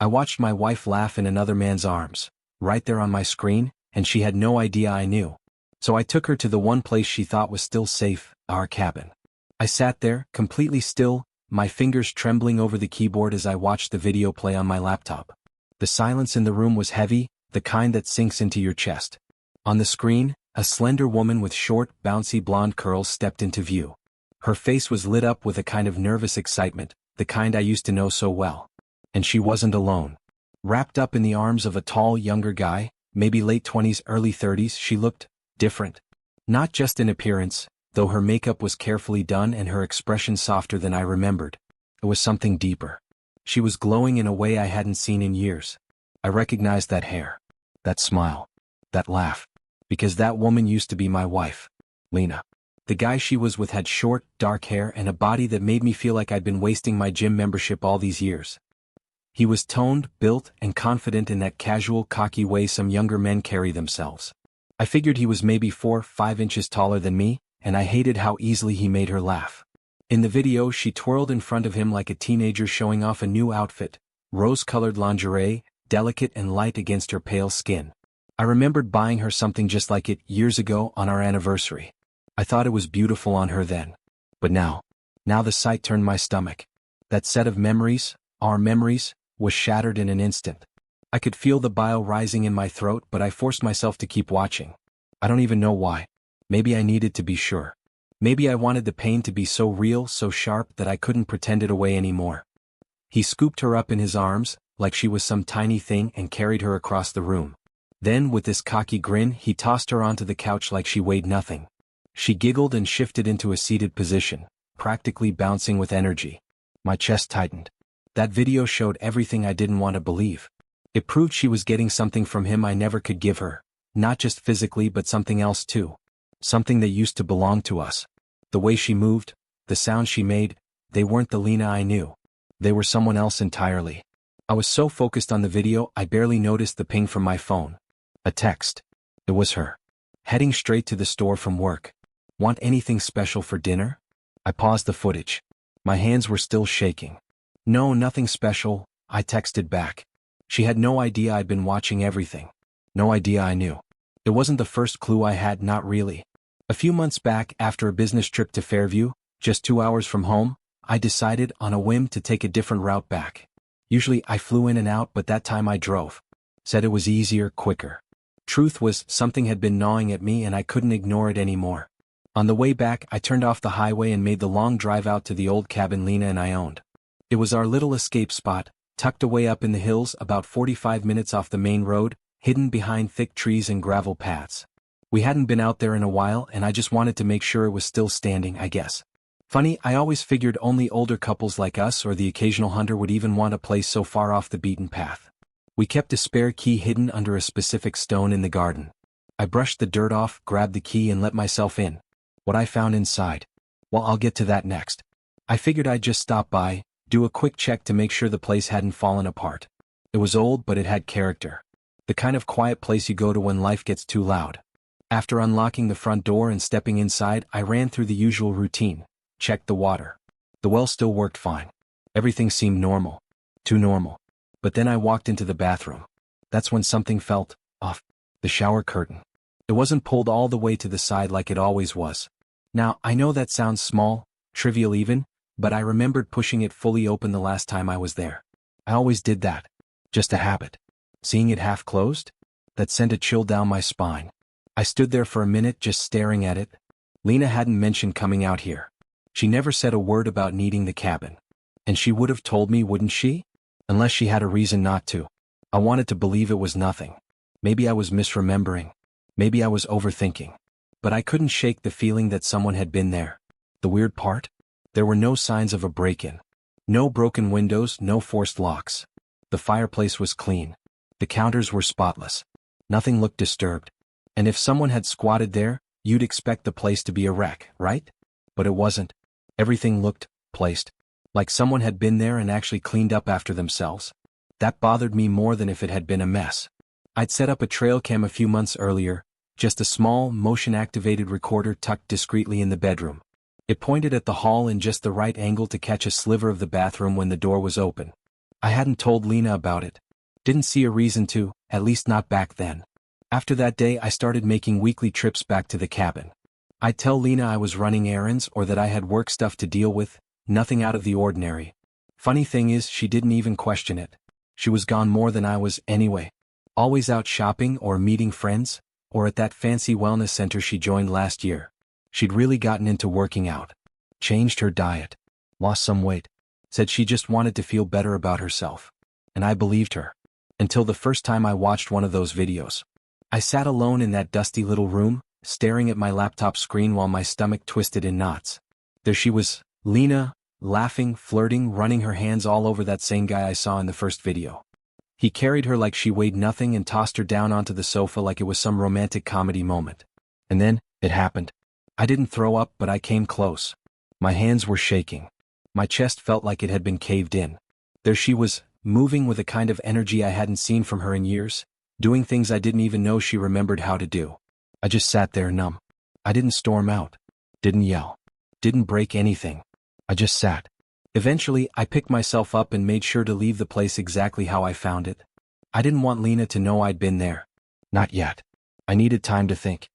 I watched my wife laugh in another man's arms, right there on my screen, and she had no idea I knew. So I took her to the one place she thought was still safe, our cabin. I sat there, completely still, my fingers trembling over the keyboard as I watched the video play on my laptop. The silence in the room was heavy, the kind that sinks into your chest. On the screen, a slender woman with short, bouncy blonde curls stepped into view. Her face was lit up with a kind of nervous excitement, the kind I used to know so well. And she wasn't alone. Wrapped up in the arms of a tall, younger guy, maybe late 20s, early 30s, she looked different. Not just in appearance, though her makeup was carefully done and her expression softer than I remembered. It was something deeper. She was glowing in a way I hadn't seen in years. I recognized that hair, that smile, that laugh, because that woman used to be my wife, Lena. The guy she was with had short, dark hair and a body that made me feel like I'd been wasting my gym membership all these years. He was toned, built, and confident in that casual, cocky way some younger men carry themselves. I figured he was maybe 4 or 5 inches taller than me, and I hated how easily he made her laugh. In the video, she twirled in front of him like a teenager showing off a new outfit, rose-colored lingerie, delicate and light against her pale skin. I remembered buying her something just like it years ago on our anniversary. I thought it was beautiful on her then. But now the sight turned my stomach. That set of memories, our memories, was shattered in an instant. I could feel the bile rising in my throat, but I forced myself to keep watching. I don't even know why. Maybe I needed to be sure. Maybe I wanted the pain to be so real, so sharp that I couldn't pretend it away anymore. He scooped her up in his arms, like she was some tiny thing, and carried her across the room. Then, with this cocky grin, he tossed her onto the couch like she weighed nothing. She giggled and shifted into a seated position, practically bouncing with energy. My chest tightened. That video showed everything I didn't want to believe. It proved she was getting something from him I never could give her, not just physically but something else too. Something that used to belong to us. The way she moved, the sounds she made, they weren't the Lena I knew. They were someone else entirely. I was so focused on the video I barely noticed the ping from my phone. A text. It was her. Heading straight to the store from work. Want anything special for dinner? I paused the footage. My hands were still shaking. No, nothing special, I texted back. She had no idea I'd been watching everything. No idea I knew. It wasn't the first clue I had, not really. A few months back, after a business trip to Fairview, just 2 hours from home, I decided on a whim to take a different route back. Usually I flew in and out, but that time I drove. Said it was easier, quicker. Truth was, something had been gnawing at me and I couldn't ignore it anymore. On the way back, I turned off the highway and made the long drive out to the old cabin Lena and I owned. It was our little escape spot, tucked away up in the hills about 45 minutes off the main road, hidden behind thick trees and gravel paths. We hadn't been out there in a while and I just wanted to make sure it was still standing, I guess. Funny, I always figured only older couples like us or the occasional hunter would even want a place so far off the beaten path. We kept a spare key hidden under a specific stone in the garden. I brushed the dirt off, grabbed the key and let myself in. What I found inside? Well, I'll get to that next. I figured I'd just stop by, do a quick check to make sure the place hadn't fallen apart. It was old, but it had character. The kind of quiet place you go to when life gets too loud. After unlocking the front door and stepping inside, I ran through the usual routine, checked the water. The well still worked fine. Everything seemed normal. Too normal. But then I walked into the bathroom. That's when something felt off. The shower curtain. It wasn't pulled all the way to the side like it always was. Now, I know that sounds small, trivial even, but I remembered pushing it fully open the last time I was there. I always did that. Just a habit. Seeing it half closed? That sent a chill down my spine. I stood there for a minute just staring at it. Lena hadn't mentioned coming out here. She never said a word about needing the cabin. And she would have told me, wouldn't she? Unless she had a reason not to. I wanted to believe it was nothing. Maybe I was misremembering. Maybe I was overthinking. But I couldn't shake the feeling that someone had been there. The weird part? There were no signs of a break-in. No broken windows, no forced locks. The fireplace was clean. The counters were spotless. Nothing looked disturbed. And if someone had squatted there, you'd expect the place to be a wreck, right? But it wasn't. Everything looked placed. Like someone had been there and actually cleaned up after themselves. That bothered me more than if it had been a mess. I'd set up a trail cam a few months earlier, just a small, motion-activated recorder tucked discreetly in the bedroom. It pointed at the hall in just the right angle to catch a sliver of the bathroom when the door was open. I hadn't told Lena about it. Didn't see a reason to, at least not back then. After that day I started making weekly trips back to the cabin. I'd tell Lena I was running errands or that I had work stuff to deal with, nothing out of the ordinary. Funny thing is, she didn't even question it. She was gone more than I was anyway. Always out shopping or meeting friends, or at that fancy wellness center she joined last year. She'd really gotten into working out. Changed her diet. Lost some weight. Said she just wanted to feel better about herself. And I believed her. Until the first time I watched one of those videos. I sat alone in that dusty little room, staring at my laptop screen while my stomach twisted in knots. There she was, Lena, laughing, flirting, running her hands all over that same guy I saw in the first video. He carried her like she weighed nothing and tossed her down onto the sofa like it was some romantic comedy moment. And then, it happened. I didn't throw up, but I came close. My hands were shaking. My chest felt like it had been caved in. There she was, moving with a kind of energy I hadn't seen from her in years, doing things I didn't even know she remembered how to do. I just sat there numb. I didn't storm out. Didn't yell. Didn't break anything. I just sat. Eventually, I picked myself up and made sure to leave the place exactly how I found it. I didn't want Lena to know I'd been there. Not yet. I needed time to think.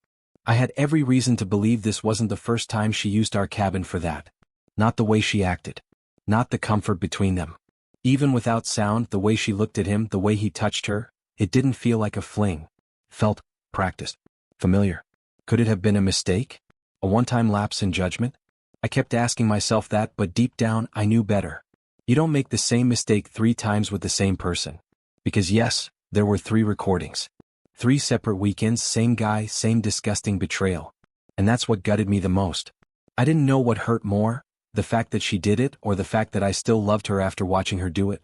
I had every reason to believe this wasn't the first time she used our cabin for that. Not the way she acted. Not the comfort between them. Even without sound, the way she looked at him, the way he touched her, it didn't feel like a fling. Felt practiced. Familiar. Could it have been a mistake? A one-time lapse in judgment? I kept asking myself that, but deep down, I knew better. You don't make the same mistake 3 times with the same person. Because yes, there were 3 recordings. 3 separate weekends, same guy, same disgusting betrayal. And that's what gutted me the most. I didn't know what hurt more, the fact that she did it or the fact that I still loved her after watching her do it.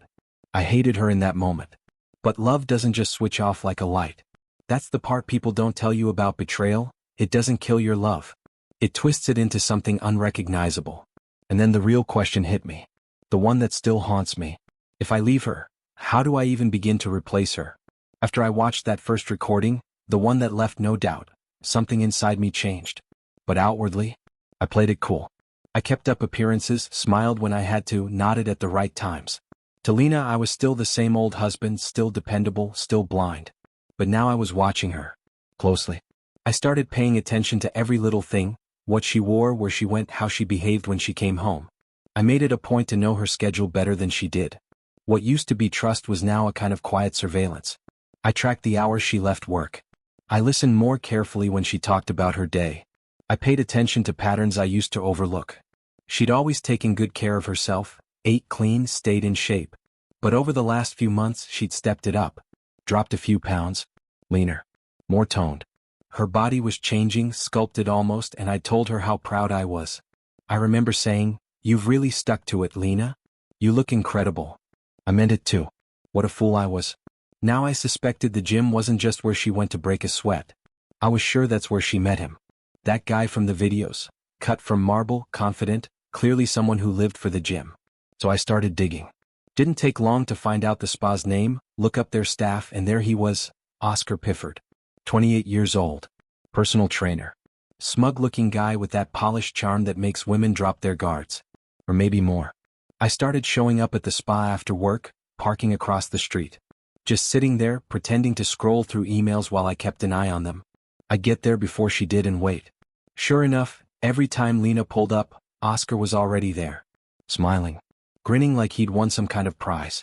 I hated her in that moment. But love doesn't just switch off like a light. That's the part people don't tell you about betrayal. It doesn't kill your love. It twists it into something unrecognizable. And then the real question hit me. The one that still haunts me. If I leave her, how do I even begin to replace her? After I watched that first recording, the one that left no doubt, something inside me changed. But outwardly, I played it cool. I kept up appearances, smiled when I had to, nodded at the right times. To Lena I was still the same old husband, still dependable, still blind. But now I was watching her. Closely. I started paying attention to every little thing, what she wore, where she went, how she behaved when she came home. I made it a point to know her schedule better than she did. What used to be trust was now a kind of quiet surveillance. I tracked the hours she left work. I listened more carefully when she talked about her day. I paid attention to patterns I used to overlook. She'd always taken good care of herself, ate clean, stayed in shape. But over the last few months she'd stepped it up. Dropped a few pounds. Leaner. More toned. Her body was changing, sculpted almost, and I told her how proud I was. I remember saying, "You've really stuck to it, Lena. You look incredible." I meant it too. What a fool I was. Now I suspected the gym wasn't just where she went to break a sweat. I was sure that's where she met him. That guy from the videos. Cut from marble, confident, clearly someone who lived for the gym. So I started digging. Didn't take long to find out the spa's name, look up their staff, and there he was, Oscar Pifford. 28 years old. Personal trainer. Smug-looking guy with that polished charm that makes women drop their guards. Or maybe more. I started showing up at the spa after work, parking across the street. Just sitting there, pretending to scroll through emails while I kept an eye on them. I'd get there before she did and wait. Sure enough, every time Lena pulled up, Oscar was already there. Smiling. Grinning like he'd won some kind of prize.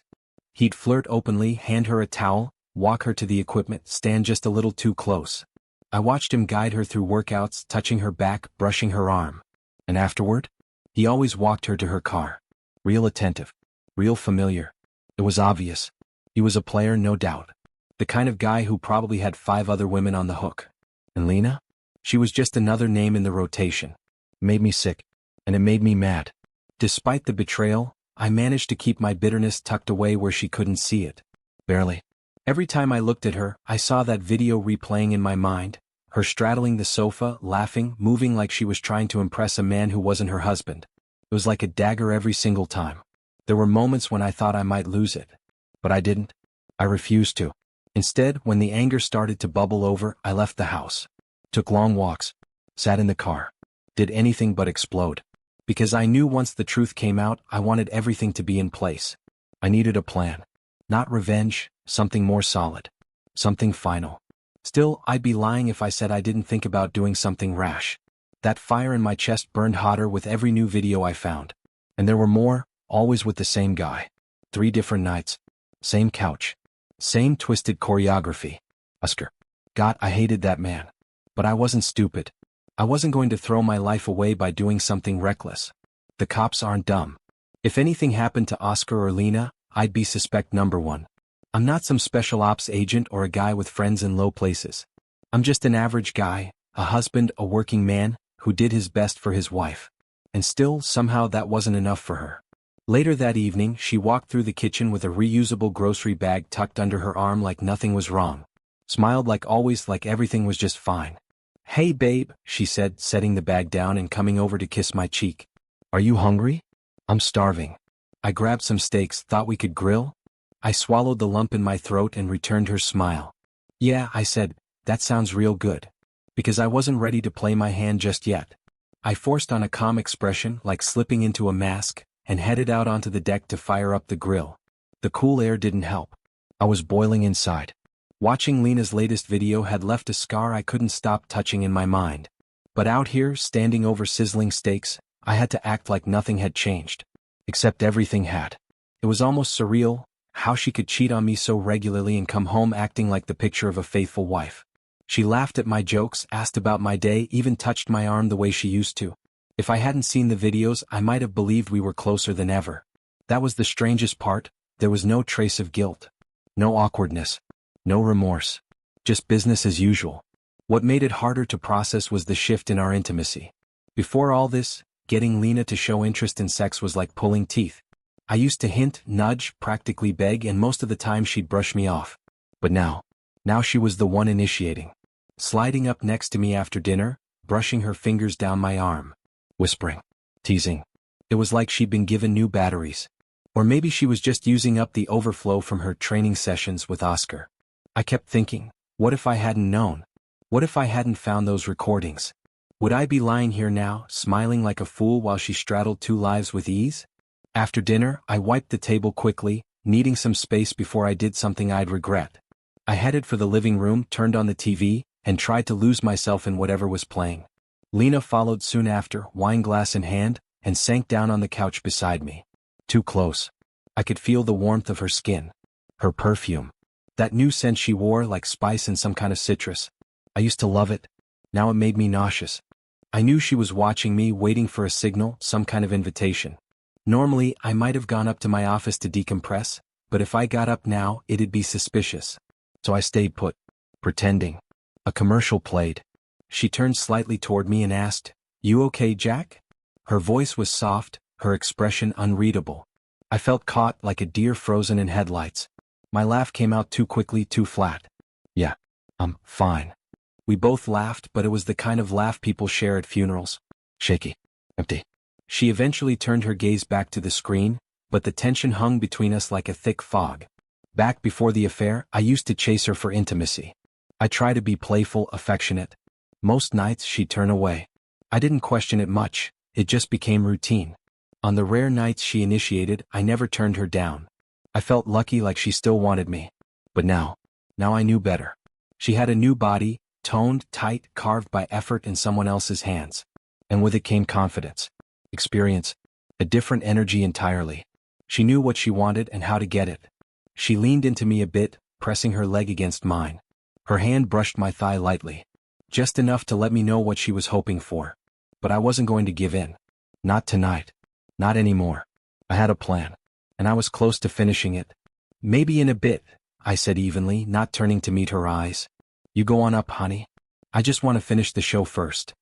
He'd flirt openly, hand her a towel, walk her to the equipment, stand just a little too close. I watched him guide her through workouts, touching her back, brushing her arm. And afterward? He always walked her to her car. Real attentive. Real familiar. It was obvious. He was a player, no doubt. The kind of guy who probably had 5 other women on the hook. And Lena? She was just another name in the rotation. It made me sick. And it made me mad. Despite the betrayal, I managed to keep my bitterness tucked away where she couldn't see it. Barely. Every time I looked at her, I saw that video replaying in my mind, her straddling the sofa, laughing, moving like she was trying to impress a man who wasn't her husband. It was like a dagger every single time. There were moments when I thought I might lose it. But I didn't. I refused to. Instead, when the anger started to bubble over, I left the house. Took long walks. Sat in the car. Did anything but explode. Because I knew once the truth came out, I wanted everything to be in place. I needed a plan. Not revenge, something more solid. Something final. Still, I'd be lying if I said I didn't think about doing something rash. That fire in my chest burned hotter with every new video I found. And there were more, always with the same guy. 3 different nights. Same couch. Same twisted choreography. Oscar. God, I hated that man. But I wasn't stupid. I wasn't going to throw my life away by doing something reckless. The cops aren't dumb. If anything happened to Oscar or Lena, I'd be suspect number 1. I'm not some special ops agent or a guy with friends in low places. I'm just an average guy, a husband, a working man, who did his best for his wife. And still, somehow that wasn't enough for her. Later that evening, she walked through the kitchen with a reusable grocery bag tucked under her arm like nothing was wrong. Smiled like always, like everything was just fine. "Hey babe," she said, setting the bag down and coming over to kiss my cheek. "Are you hungry?" "I'm starving." I grabbed some steaks, thought we could grill. I swallowed the lump in my throat and returned her smile. "Yeah," I said, "that sounds real good." Because I wasn't ready to play my hand just yet. I forced on a calm expression, like slipping into a mask, and headed out onto the deck to fire up the grill. The cool air didn't help. I was boiling inside. Watching Lena's latest video had left a scar I couldn't stop touching in my mind. But out here, standing over sizzling steaks, I had to act like nothing had changed. Except everything had. It was almost surreal, how she could cheat on me so regularly and come home acting like the picture of a faithful wife. She laughed at my jokes, asked about my day, even touched my arm the way she used to. If I hadn't seen the videos, I might have believed we were closer than ever. That was the strangest part. There was no trace of guilt. No awkwardness. No remorse. Just business as usual. What made it harder to process was the shift in our intimacy. Before all this, getting Lena to show interest in sex was like pulling teeth. I used to hint, nudge, practically beg, and most of the time she'd brush me off. But now she was the one initiating. Sliding up next to me after dinner, brushing her fingers down my arm. Whispering. Teasing. It was like she'd been given new batteries. Or maybe she was just using up the overflow from her training sessions with Oscar. I kept thinking, what if I hadn't known? What if I hadn't found those recordings? Would I be lying here now, smiling like a fool while she straddled 2 lives with ease? After dinner, I wiped the table quickly, needing some space before I did something I'd regret. I headed for the living room, turned on the TV, and tried to lose myself in whatever was playing. Lena followed soon after, wine glass in hand, and sank down on the couch beside me. Too close. I could feel the warmth of her skin. Her perfume. That new scent she wore, like spice and some kind of citrus. I used to love it. Now it made me nauseous. I knew she was watching me, waiting for a signal, some kind of invitation. Normally, I might have gone up to my office to decompress, but if I got up now, it'd be suspicious. So I stayed put. Pretending. A commercial played. She turned slightly toward me and asked, "You okay, Jack?" Her voice was soft, her expression unreadable. I felt caught like a deer frozen in headlights. My laugh came out too quickly, too flat. "Yeah, I'm fine." We both laughed, but it was the kind of laugh people share at funerals. Shaky. Empty. She eventually turned her gaze back to the screen, but the tension hung between us like a thick fog. Back before the affair, I used to chase her for intimacy. I tried to be playful, affectionate. Most nights she'd turn away. I didn't question it much, it just became routine. On the rare nights she initiated, I never turned her down. I felt lucky, like she still wanted me. But now I knew better. She had a new body, toned, tight, carved by effort in someone else's hands. And with it came confidence. Experience. A different energy entirely. She knew what she wanted and how to get it. She leaned into me a bit, pressing her leg against mine. Her hand brushed my thigh lightly. Just enough to let me know what she was hoping for. But I wasn't going to give in. Not tonight. Not anymore. I had a plan. And I was close to finishing it. "Maybe in a bit," I said evenly, not turning to meet her eyes. "You go on up, honey. I just want to finish the show first."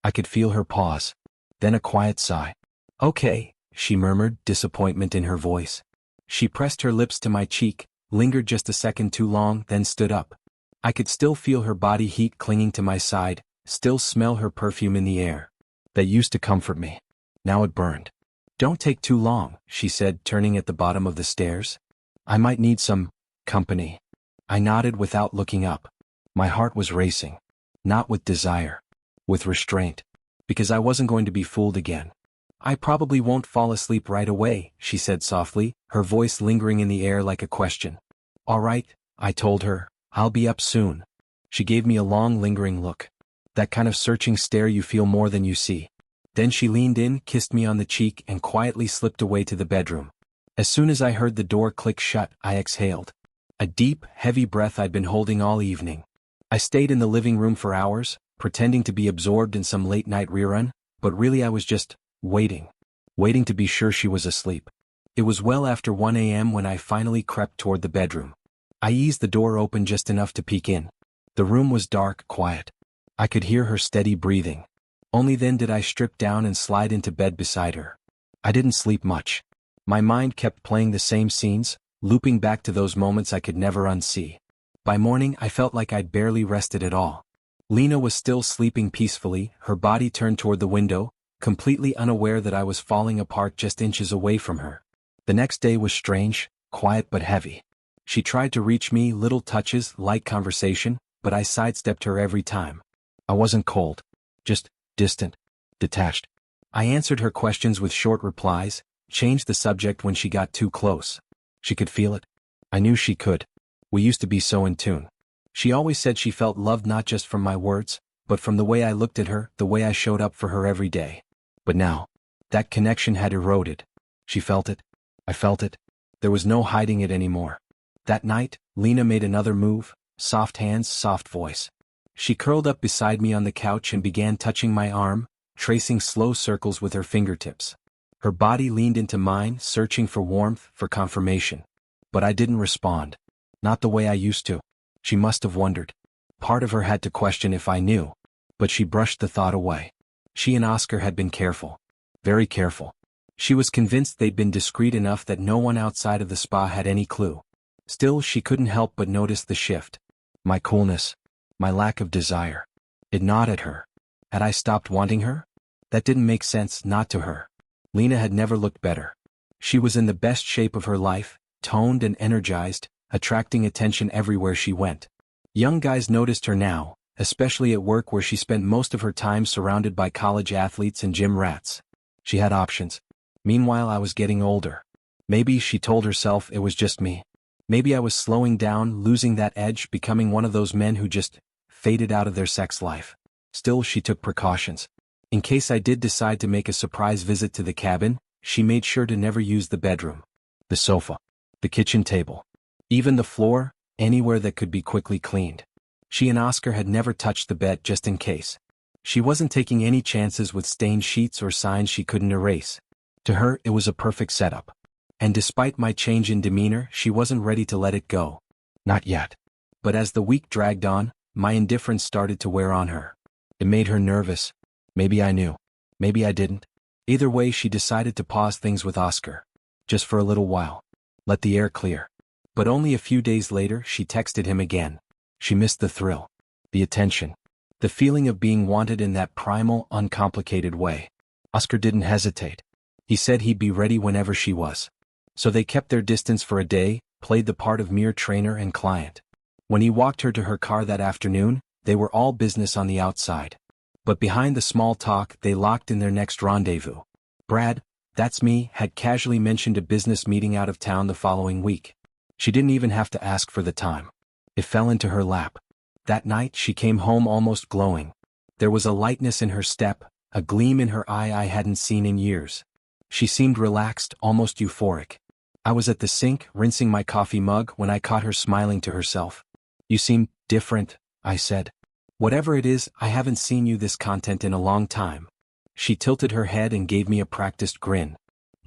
I could feel her pause. Then a quiet sigh. "Okay," she murmured, disappointment in her voice. She pressed her lips to my cheek, lingered just a second too long, then stood up. I could still feel her body heat clinging to my side, still smell her perfume in the air. That used to comfort me. Now it burned. "Don't take too long," she said, turning at the bottom of the stairs. "I might need some company." I nodded without looking up. My heart was racing. Not with desire. With restraint. Because I wasn't going to be fooled again. "I probably won't fall asleep right away," she said softly, her voice lingering in the air like a question. "All right," I told her, "I'll be up soon." She gave me a long lingering look. That kind of searching stare you feel more than you see. Then she leaned in, kissed me on the cheek, and quietly slipped away to the bedroom. As soon as I heard the door click shut, I exhaled. A deep, heavy breath I'd been holding all evening. I stayed in the living room for hours, pretending to be absorbed in some late-night rerun, but really I was just waiting. Waiting to be sure she was asleep. It was well after 1 a.m. when I finally crept toward the bedroom. I eased the door open just enough to peek in. The room was dark, quiet. I could hear her steady breathing. Only then did I strip down and slide into bed beside her. I didn't sleep much. My mind kept playing the same scenes, looping back to those moments I could never unsee. By morning I felt like I'd barely rested at all. Lena was still sleeping peacefully, her body turned toward the window, completely unaware that I was falling apart just inches away from her. The next day was strange, quiet but heavy. She tried to reach me, little touches, light conversation, but I sidestepped her every time. I wasn't cold. Just distant, detached. I answered her questions with short replies, changed the subject when she got too close. She could feel it. I knew she could. We used to be so in tune. She always said she felt loved not just from my words, but from the way I looked at her, the way I showed up for her every day. But now, that connection had eroded. She felt it. I felt it. There was no hiding it anymore. That night, Lena made another move, soft hands, soft voice. She curled up beside me on the couch and began touching my arm, tracing slow circles with her fingertips. Her body leaned into mine, searching for warmth, for confirmation. But I didn't respond. Not the way I used to. She must have wondered. Part of her had to question if I knew. But she brushed the thought away. She and Oscar had been careful. Very careful. She was convinced they'd been discreet enough that no one outside of the spa had any clue. Still, she couldn't help but notice the shift. My coolness. My lack of desire. It gnawed at her. Had I stopped wanting her? That didn't make sense, not to her. Lena had never looked better. She was in the best shape of her life, toned and energized, attracting attention everywhere she went. Young guys noticed her now, especially at work where she spent most of her time surrounded by college athletes and gym rats. She had options. Meanwhile, I was getting older. Maybe, she told herself, it was just me. Maybe I was slowing down, losing that edge, becoming one of those men who just faded out of their sex life. Still, she took precautions. In case I did decide to make a surprise visit to the cabin, she made sure to never use the bedroom, the sofa, the kitchen table, even the floor, anywhere that could be quickly cleaned. She and Oscar had never touched the bed just in case. She wasn't taking any chances with stained sheets or signs she couldn't erase. To her, it was a perfect setup. And despite my change in demeanor, she wasn't ready to let it go. Not yet. But as the week dragged on, my indifference started to wear on her. It made her nervous. Maybe I knew. Maybe I didn't. Either way, she decided to pause things with Oscar. Just for a little while. Let the air clear. But only a few days later, she texted him again. She missed the thrill. The attention. The feeling of being wanted in that primal, uncomplicated way. Oscar didn't hesitate. He said he'd be ready whenever she was. So they kept their distance for a day, played the part of mere trainer and client. When he walked her to her car that afternoon, they were all business on the outside. But behind the small talk, they locked in their next rendezvous. Brad, that's me, had casually mentioned a business meeting out of town the following week. She didn't even have to ask for the time. It fell into her lap. That night, she came home almost glowing. There was a lightness in her step, a gleam in her eye I hadn't seen in years. She seemed relaxed, almost euphoric. I was at the sink, rinsing my coffee mug, when I caught her smiling to herself. "You seem different," I said. "Whatever it is, I haven't seen you this content in a long time." She tilted her head and gave me a practiced grin.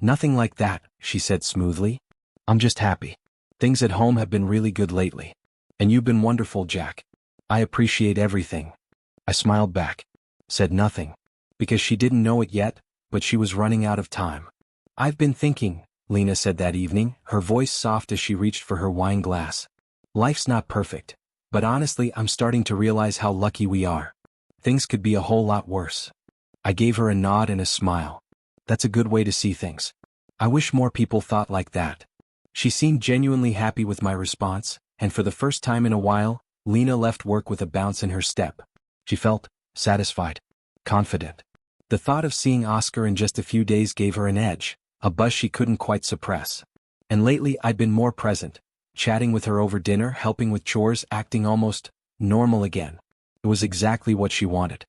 "Nothing like that," she said smoothly. "I'm just happy. Things at home have been really good lately. And you've been wonderful, Jack. I appreciate everything." I smiled back. Said nothing. Because she didn't know it yet, but she was running out of time. "I've been thinking," Lena said that evening, her voice soft as she reached for her wine glass. "Life's not perfect. But honestly, I'm starting to realize how lucky we are. Things could be a whole lot worse." I gave her a nod and a smile. "That's a good way to see things. I wish more people thought like that." She seemed genuinely happy with my response, and for the first time in a while, Lena left work with a bounce in her step. She felt satisfied, confident. The thought of seeing Oscar in just a few days gave her an edge, a buzz she couldn't quite suppress. And lately I'd been more present, chatting with her over dinner, helping with chores, acting almost normal again. It was exactly what she wanted.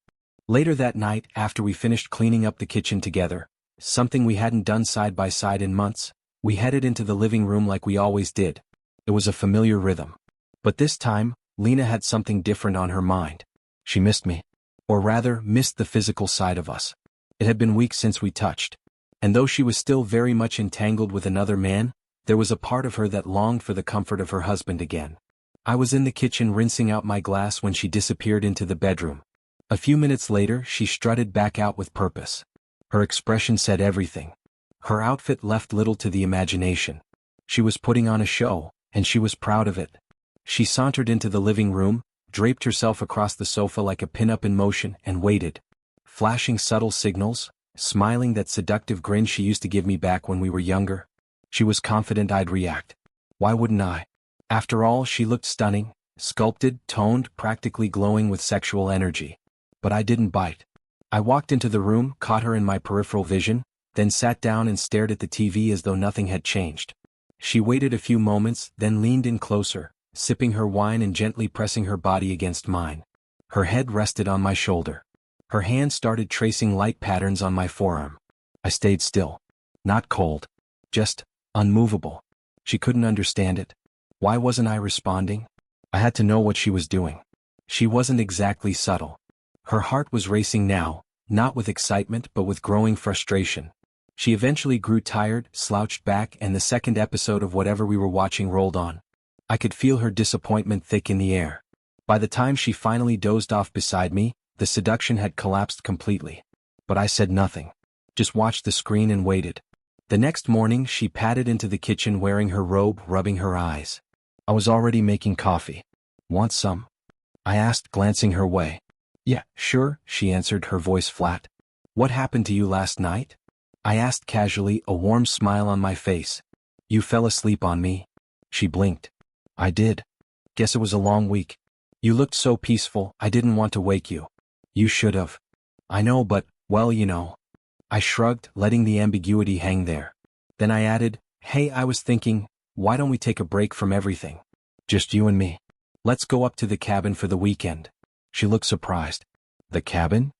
Later that night, after we finished cleaning up the kitchen together, something we hadn't done side by side in months, we headed into the living room like we always did. It was a familiar rhythm. But this time, Lena had something different on her mind. She missed me. Or rather, missed the physical side of us. It had been weeks since we touched. And though she was still very much entangled with another man, there was a part of her that longed for the comfort of her husband again. I was in the kitchen rinsing out my glass when she disappeared into the bedroom. A few minutes later, she strutted back out with purpose. Her expression said everything. Her outfit left little to the imagination. She was putting on a show, and she was proud of it. She sauntered into the living room, draped herself across the sofa like a pin-up in motion, and waited. Flashing subtle signals, smiling that seductive grin she used to give me back when we were younger. She was confident I'd react. Why wouldn't I? After all, she looked stunning, sculpted, toned, practically glowing with sexual energy. But I didn't bite. I walked into the room, caught her in my peripheral vision, then sat down and stared at the TV as though nothing had changed. She waited a few moments, then leaned in closer, sipping her wine and gently pressing her body against mine. Her head rested on my shoulder. Her hand started tracing light patterns on my forearm. I stayed still. Not cold. Just unmovable. She couldn't understand it. Why wasn't I responding? I had to know what she was doing. She wasn't exactly subtle. Her heart was racing now, not with excitement but with growing frustration. She eventually grew tired, slouched back, and the second episode of whatever we were watching rolled on. I could feel her disappointment thick in the air. By the time she finally dozed off beside me, the seduction had collapsed completely. But I said nothing. Just watched the screen and waited. The next morning she padded into the kitchen wearing her robe, rubbing her eyes. I was already making coffee. Want some? I asked, glancing her way. Yeah, sure, she answered, her voice flat. What happened to you last night? I asked casually, a warm smile on my face. You fell asleep on me? She blinked. I did. Guess it was a long week. You looked so peaceful, I didn't want to wake you. You should have. I know, but, well, you know. I shrugged, letting the ambiguity hang there. Then I added, hey, I was thinking, why don't we take a break from everything? Just you and me. Let's go up to the cabin for the weekend. She looked surprised. The cabin?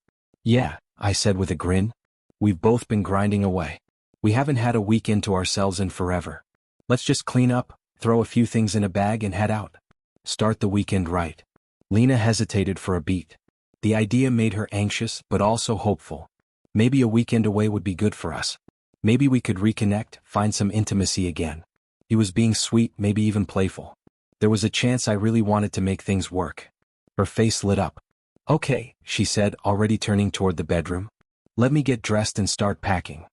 Yeah, I said with a grin. We've both been grinding away. We haven't had a weekend to ourselves in forever. Let's just clean up, throw a few things in a bag and head out. Start the weekend right. Lena hesitated for a beat. The idea made her anxious but also hopeful. Maybe a weekend away would be good for us. Maybe we could reconnect, find some intimacy again. He was being sweet, maybe even playful. There was a chance I really wanted to make things work. Her face lit up. Okay, she said, already turning toward the bedroom. Let me get dressed and start packing.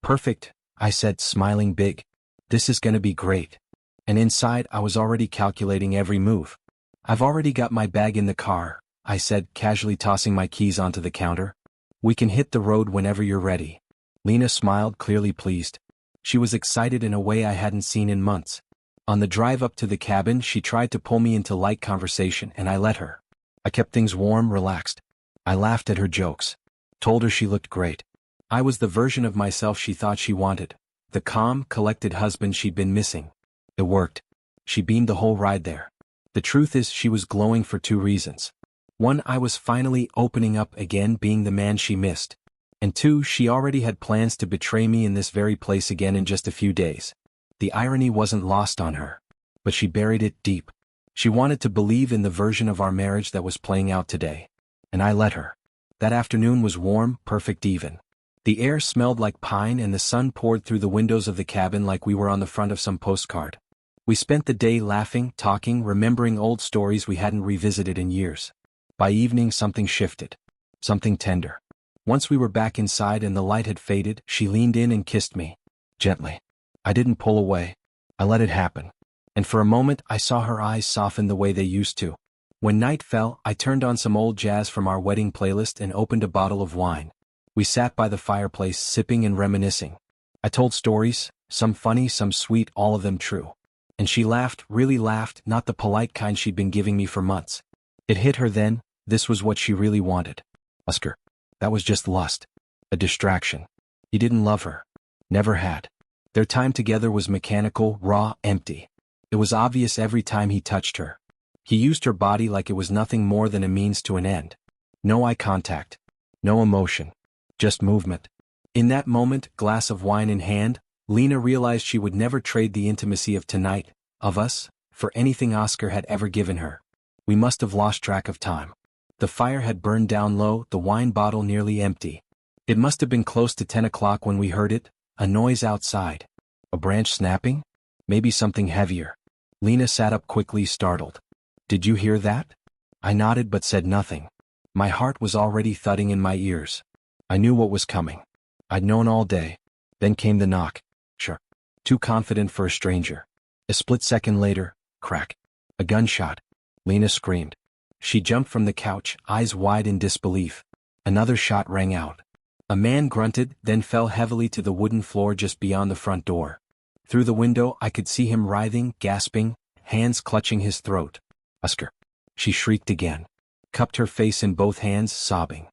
Perfect, I said, smiling big. This is gonna be great. And inside I was already calculating every move. I've already got my bag in the car, I said, casually tossing my keys onto the counter. We can hit the road whenever you're ready. Lena smiled, clearly pleased. She was excited in a way I hadn't seen in months. On the drive up to the cabin, she tried to pull me into light conversation and I let her. I kept things warm, relaxed. I laughed at her jokes. Told her she looked great. I was the version of myself she thought she wanted. The calm, collected husband she'd been missing. It worked. She beamed the whole ride there. The truth is, she was glowing for two reasons. One, I was finally opening up again, being the man she missed. And two, she already had plans to betray me in this very place again in just a few days. The irony wasn't lost on her. But she buried it deep. She wanted to believe in the version of our marriage that was playing out today. And I let her. That afternoon was warm, perfect even. The air smelled like pine and the sun poured through the windows of the cabin like we were on the front of some postcard. We spent the day laughing, talking, remembering old stories we hadn't revisited in years. By evening something shifted. Something tender. Once we were back inside and the light had faded, she leaned in and kissed me. Gently. I didn't pull away. I let it happen. And for a moment I saw her eyes soften the way they used to. When night fell, I turned on some old jazz from our wedding playlist and opened a bottle of wine. We sat by the fireplace, sipping and reminiscing. I told stories, some funny, some sweet, all of them true. And she laughed, really laughed, not the polite kind she'd been giving me for months. It hit her then, this was what she really wanted. Oscar. That was just lust. A distraction. He didn't love her. Never had. Their time together was mechanical, raw, empty. It was obvious every time he touched her. He used her body like it was nothing more than a means to an end. No eye contact. No emotion. Just movement. In that moment, glass of wine in hand, Lena realized she would never trade the intimacy of tonight, of us, for anything Oscar had ever given her. We must have lost track of time. The fire had burned down low, the wine bottle nearly empty. It must have been close to 10 o'clock when we heard it, a noise outside. A branch snapping? Maybe something heavier. Lena sat up quickly, startled. Did you hear that? I nodded but said nothing. My heart was already thudding in my ears. I knew what was coming. I'd known all day. Then came the knock. Sure. Too confident for a stranger. A split second later, crack. A gunshot. Lena screamed. She jumped from the couch, eyes wide in disbelief. Another shot rang out. A man grunted, then fell heavily to the wooden floor just beyond the front door. Through the window I could see him writhing, gasping, hands clutching his throat. Oscar. She shrieked again. Cupped her face in both hands, sobbing.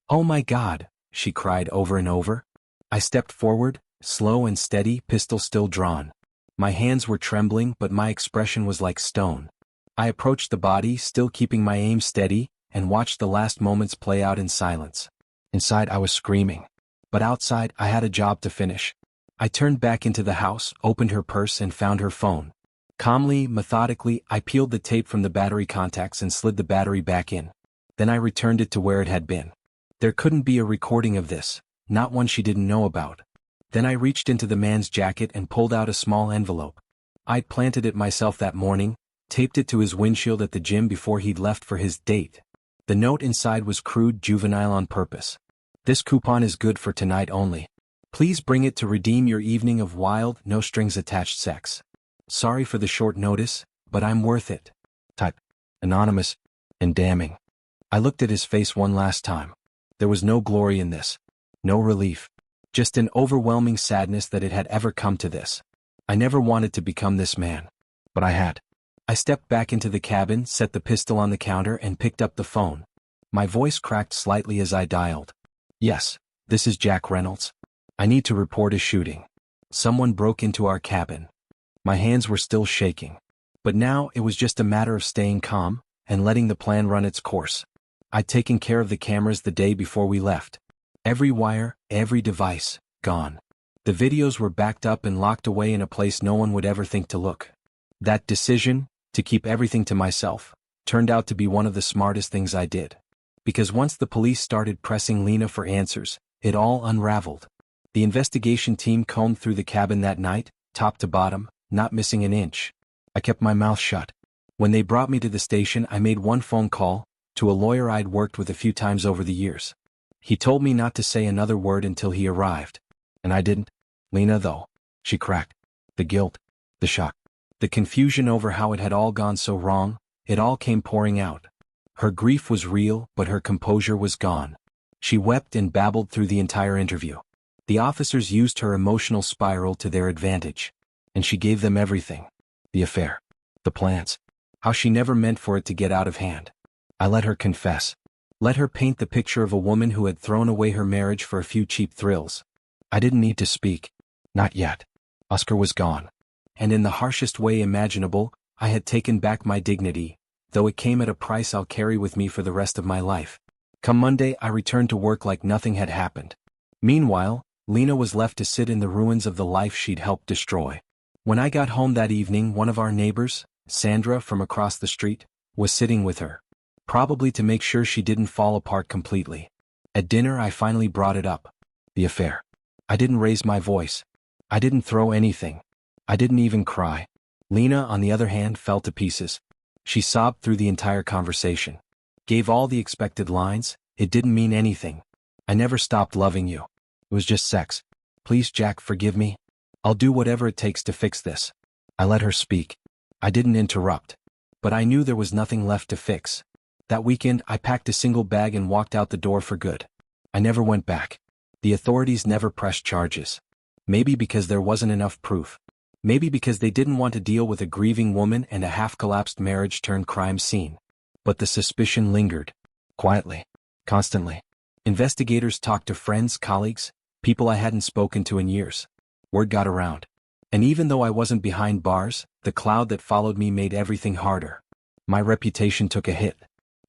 Oh my God, she cried over and over. I stepped forward, slow and steady, pistol still drawn. My hands were trembling but my expression was like stone. I approached the body, still keeping my aim steady, and watched the last moments play out in silence. Inside I was screaming. But outside I had a job to finish. I turned back into the house, opened her purse and found her phone. Calmly, methodically, I peeled the tape from the battery contacts and slid the battery back in. Then I returned it to where it had been. There couldn't be a recording of this, not one she didn't know about. Then I reached into the man's jacket and pulled out a small envelope. I'd planted it myself that morning, taped it to his windshield at the gym before he'd left for his date. The note inside was crude, juvenile on purpose. This coupon is good for tonight only. Please bring it to redeem your evening of wild, no-strings-attached sex. Sorry for the short notice, but I'm worth it. Type. Anonymous. And damning. I looked at his face one last time. There was no glory in this. No relief. Just an overwhelming sadness that it had ever come to this. I never wanted to become this man. But I had. I stepped back into the cabin, set the pistol on the counter and picked up the phone. My voice cracked slightly as I dialed. Yes, this is Jack Reynolds. I need to report a shooting. Someone broke into our cabin. My hands were still shaking. But now it was just a matter of staying calm and letting the plan run its course. I'd taken care of the cameras the day before we left. Every wire, every device, gone. The videos were backed up and locked away in a place no one would ever think to look. That decision, to keep everything to myself, turned out to be one of the smartest things I did. Because once the police started pressing Lena for answers, it all unraveled. The investigation team combed through the cabin that night, top to bottom, not missing an inch. I kept my mouth shut. When they brought me to the station, I made one phone call, to a lawyer I'd worked with a few times over the years. He told me not to say another word until he arrived. And I didn't. Lena, though. She cracked. The guilt. The shock. The confusion over how it had all gone so wrong, it all came pouring out. Her grief was real, but her composure was gone. She wept and babbled through the entire interview. The officers used her emotional spiral to their advantage. And she gave them everything. The affair. The plans. How she never meant for it to get out of hand. I let her confess. Let her paint the picture of a woman who had thrown away her marriage for a few cheap thrills. I didn't need to speak. Not yet. Oscar was gone. And in the harshest way imaginable, I had taken back my dignity, though it came at a price I'll carry with me for the rest of my life. Come Monday, I returned to work like nothing had happened. Meanwhile, Lena was left to sit in the ruins of the life she'd helped destroy. When I got home that evening, one of our neighbors, Sandra from across the street, was sitting with her. Probably to make sure she didn't fall apart completely. At dinner I finally brought it up. The affair. I didn't raise my voice. I didn't throw anything. I didn't even cry. Lena, on the other hand, fell to pieces. She sobbed through the entire conversation. Gave all the expected lines. It didn't mean anything. I never stopped loving you. It was just sex. Please, Jack, forgive me. I'll do whatever it takes to fix this. I let her speak. I didn't interrupt. But I knew there was nothing left to fix. That weekend, I packed a single bag and walked out the door for good. I never went back. The authorities never pressed charges. Maybe because there wasn't enough proof. Maybe because they didn't want to deal with a grieving woman and a half-collapsed marriage turned crime scene. But the suspicion lingered. Quietly. Constantly. Investigators talked to friends, colleagues, people I hadn't spoken to in years. Word got around. And even though I wasn't behind bars, the cloud that followed me made everything harder. My reputation took a hit.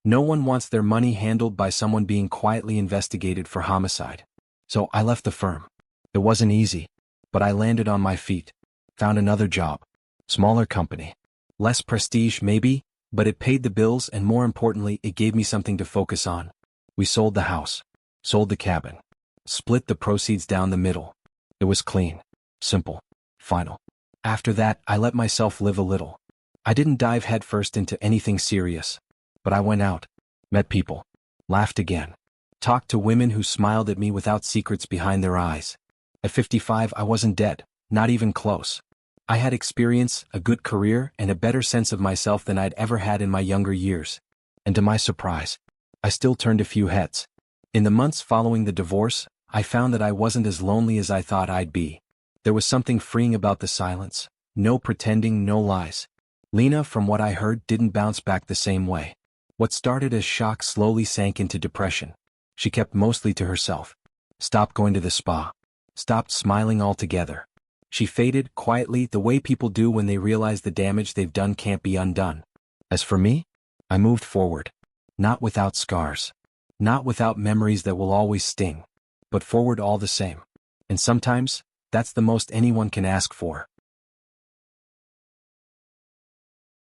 No one wants their money handled by someone being quietly investigated for homicide. So I left the firm. It wasn't easy, but I landed on my feet, found another job, smaller company. Less prestige maybe, but it paid the bills and more importantly it gave me something to focus on. We sold the house, sold the cabin, split the proceeds down the middle. It was clean, simple, final. After that I let myself live a little. I didn't dive headfirst into anything serious, but I went out, met people, laughed again, talked to women who smiled at me without secrets behind their eyes. At 55 I wasn't dead, not even close. I had experience, a good career, and a better sense of myself than I'd ever had in my younger years. And to my surprise, I still turned a few heads. In the months following the divorce, I found that I wasn't as lonely as I thought I'd be. There was something freeing about the silence. No pretending, no lies. Lena, from what I heard, didn't bounce back the same way. What started as shock slowly sank into depression. She kept mostly to herself. Stopped going to the spa. Stopped smiling altogether. She faded quietly the way people do when they realize the damage they've done can't be undone. As for me, I moved forward. Not without scars. Not without memories that will always sting. But forward all the same. And sometimes, that's the most anyone can ask for.